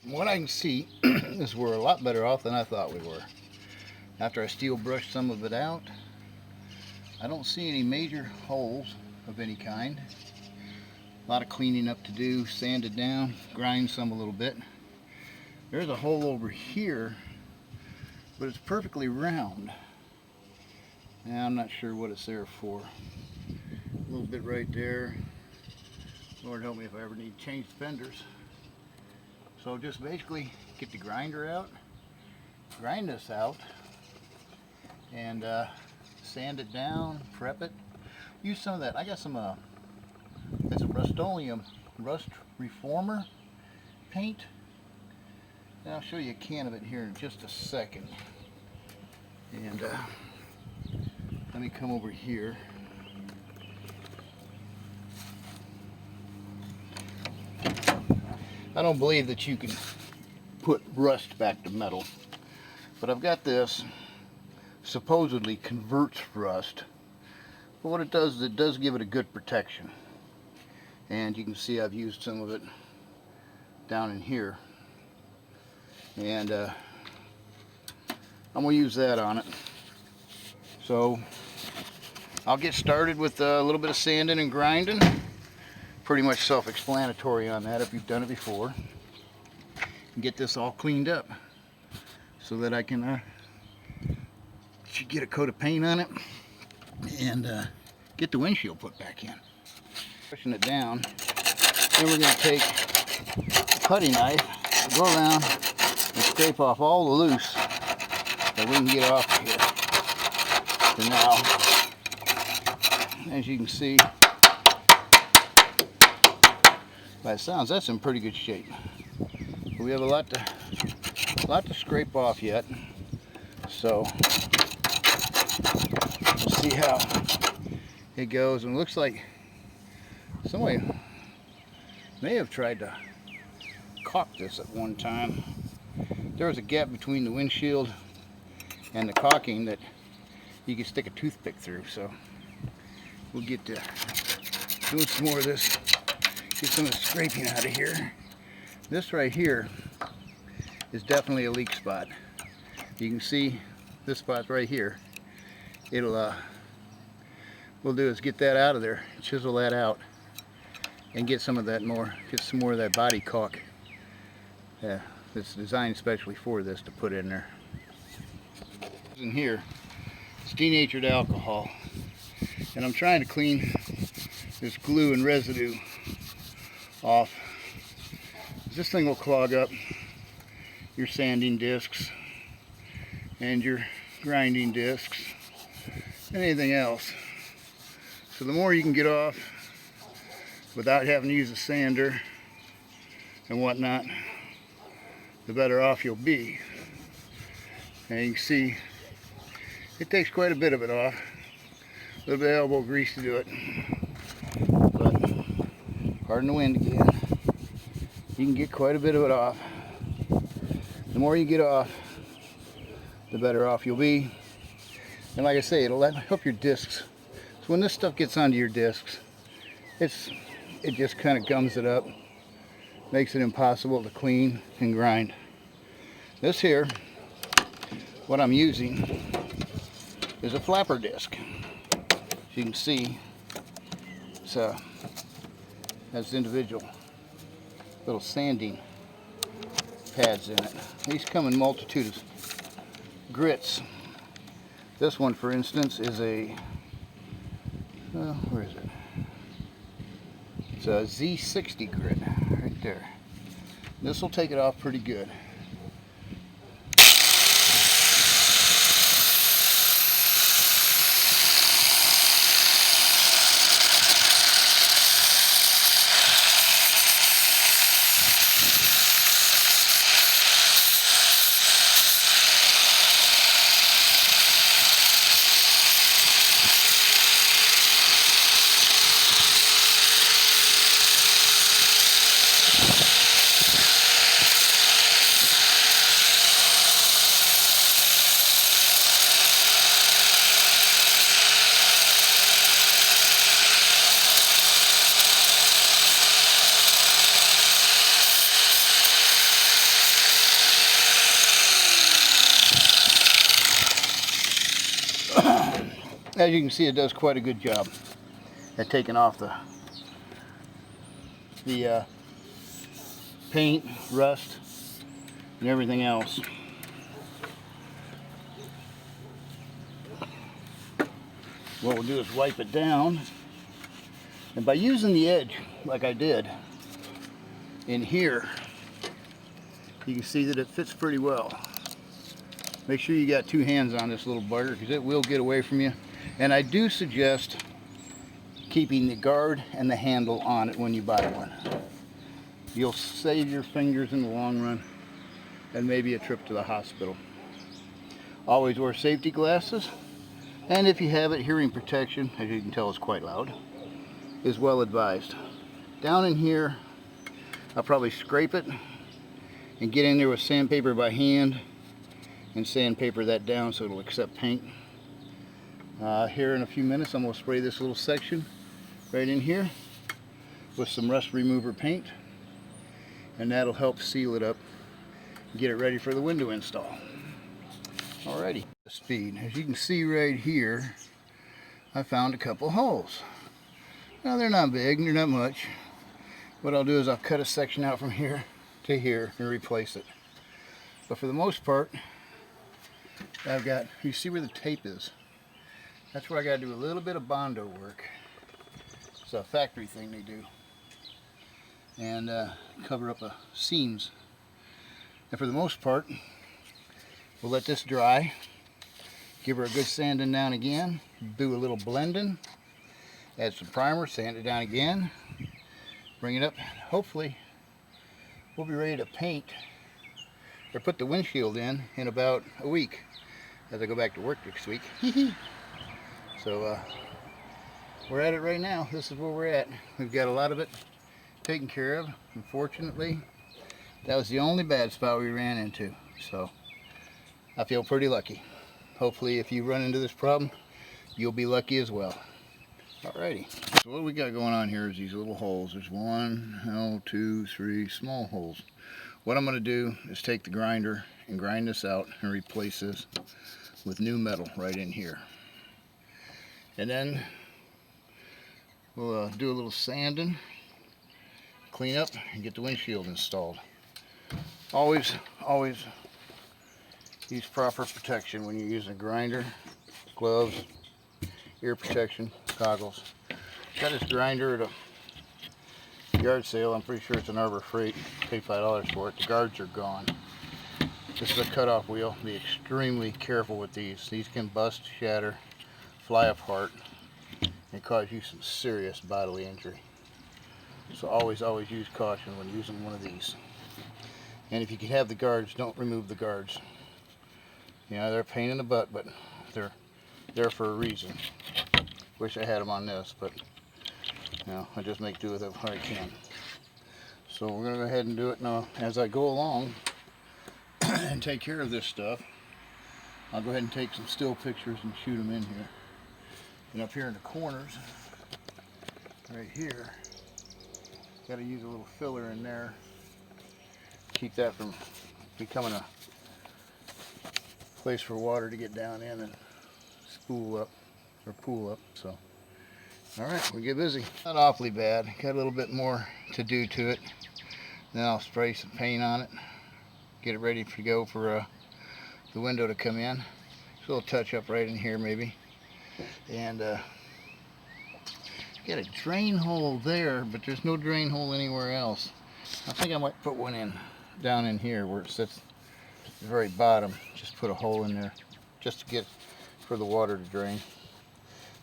what I can see is we're a lot better off than I thought we were. After I steel brushed some of it out, I don't see any major holes of any kind. A lot of cleaning up to do, sand it down, grind some a little bit. There's a hole over here, but it's perfectly round. Now I'm not sure what it's there for. A little bit right there. Lord help me if I ever need to change the fenders. So just basically get the grinder out, grind this out, and sand it down, prep it. Use some of that. I got some it's a Rust-Oleum rust reformer paint. And I'll show you a can of it here in just a second. And let me come over here. I don't believe that you can put rust back to metal, but I've got this. Supposedly converts rust, but what it does is it does give it a good protection. And you can see I've used some of it down in here, and I'm going to use that on it. So I'll get started with a little bit of sanding and grinding. Pretty much self-explanatory on that if you've done it before. And get this all cleaned up so that I can get a coat of paint on it and get the windshield put back in. Pushing it down, then we're going to take a putty knife, go around and scrape off all the loose that we can get off here. For now, as you can see, by the sounds, that's in pretty good shape. We have a lot to scrape off yet, so we'll see how it goes. And it looks like somebody may have tried to caulk this at one time. There was a gap between the windshield and the caulking that you could stick a toothpick through, so we'll get to doing some more of this. Get some of the scraping out of here. This right here is definitely a leak spot. You can see this spot right here. It'll we'll do is get that out of there, chisel that out, and get some of that get some more of that body caulk. It's designed especially for this to put in there. In here, it's denatured alcohol, and I'm trying to clean this glue and residue off. This thing will clog up your sanding discs and your grinding discs and anything else. So the more you can get off without having to use a sander and whatnot, the better off you'll be. And you can see it takes quite a bit of it off. A little bit of elbow grease to do it. But pardon the wind again. You can get quite a bit of it off. The more you get off, the better off you'll be. And like I say, it'll help your discs. So when this stuff gets onto your discs, it just kind of gums it up, makes it impossible to clean and grind. This here, what I'm using, is a flapper disc. As you can see, it's has individual little sanding pads in it. These come in multitude of grits. This one, for instance, is a where is it? It's a Z60 grit right there. This will take it off pretty good. As you can see, it does quite a good job at taking off the paint, rust, and everything else. What we'll do is wipe it down, and by using the edge like I did in here, you can see that it fits pretty well. Make sure you got 2 hands on this little bugger because it will get away from you. And I do suggest keeping the guard and the handle on it when you buy one. You'll save your fingers in the long run and maybe a trip to the hospital. Always wear safety glasses, and if you have it, hearing protection, as you can tell it's quite loud, is well advised. Down in here, I'll probably scrape it and get in there with sandpaper by hand and sandpaper that down so it'll accept paint. Here in a few minutes I'm going to spray this little section right in here with some rust remover paint, and that'll help seal it up and get it ready for the window install. Alrighty, speed. As you can see right here, I found a couple holes. Now they're not big, they're not much. What I'll do is I'll cut a section out from here to here and replace it. But for the most part, I've got, you see where the tape is? That's where I got to do a little bit of Bondo work. It's a factory thing they do. And cover up the seams. And for the most part, we'll let this dry. Give her a good sanding down again. Do a little blending. Add some primer, sand it down again. Bring it up. Hopefully, we'll be ready to paint or put the windshield in about a week as I go back to work next week. So we're at it right now. This is where we're at. We've got a lot of it taken care of. Unfortunately, that was the only bad spot we ran into. So I feel pretty lucky. Hopefully if you run into this problem, you'll be lucky as well. Alrighty. So what we got going on here is these little holes. There's 1, 2, 3 small holes. What I'm going to do is take the grinder and grind this out and replace this with new metal right in here. And then we'll do a little sanding, clean up, and get the windshield installed. Always use proper protection when you're using a grinder. Gloves, ear protection, goggles. Got this grinder at a yard sale. I'm pretty sure it's an Arbor Freight. Paid $5 for it. The guards are gone. This is a cutoff wheel. Be extremely careful with these. These can bust, shatter, fly apart, and cause you some serious bodily injury. So always use caution when using one of these. And if you can have the guards, don't remove the guards. You know, they're a pain in the butt, but they're there for a reason. Wish I had them on this, but you know, I just make do with it what I can. So we're going to go ahead and do it now. As I go along and take care of this stuff, I'll go ahead and take some still pictures and shoot them in here. And up here in the corners, right here, got to use a little filler in there. Keep that from becoming a place for water to get down in and spool up or pool up. So, all right, we'll get busy. Not awfully bad. Got a little bit more to do to it. Then I'll spray some paint on it. Get it ready to go for the window to come in. Just a little touch up right in here maybe. And got a drain hole there, but there's no drain hole anywhere else. I think I might put one in down in here where it sits at the very bottom. Just put a hole in there just to get for the water to drain.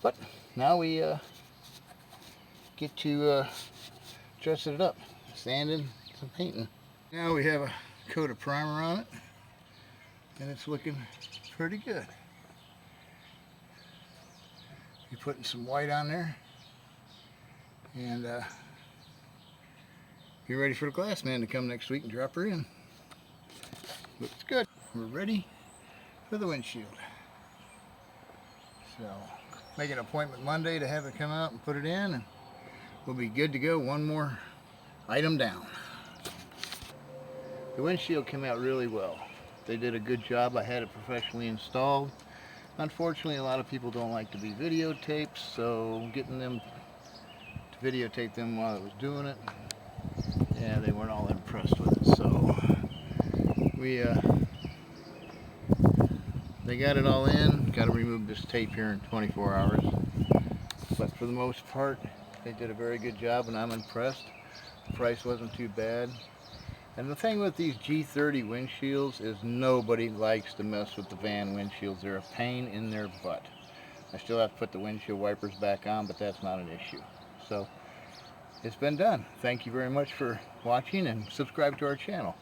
But now we get to dress it up, sanding, some painting. Now we have a coat of primer on it, and it's looking pretty good. You're putting some white on there, and you're ready for the glass man to come next week and drop her in. Looks good. We're ready for the windshield. So make an appointment Monday to have it come out and put it in, and we'll be good to go. One more item down. The windshield came out really well. They did a good job. I had it professionally installed. Unfortunately, a lot of people don't like to be videotaped, so getting them to videotape them while I was doing it, yeah, they weren't all impressed with it. So they got it all in. Got to remove this tape here in 24 hours. But for the most part, they did a very good job, and I'm impressed. The price wasn't too bad. And the thing with these G30 windshields is nobody likes to mess with the van windshields. They're a pain in their butt. I still have to put the windshield wipers back on, but that's not an issue. So it's been done. Thank you very much for watching, and subscribe to our channel.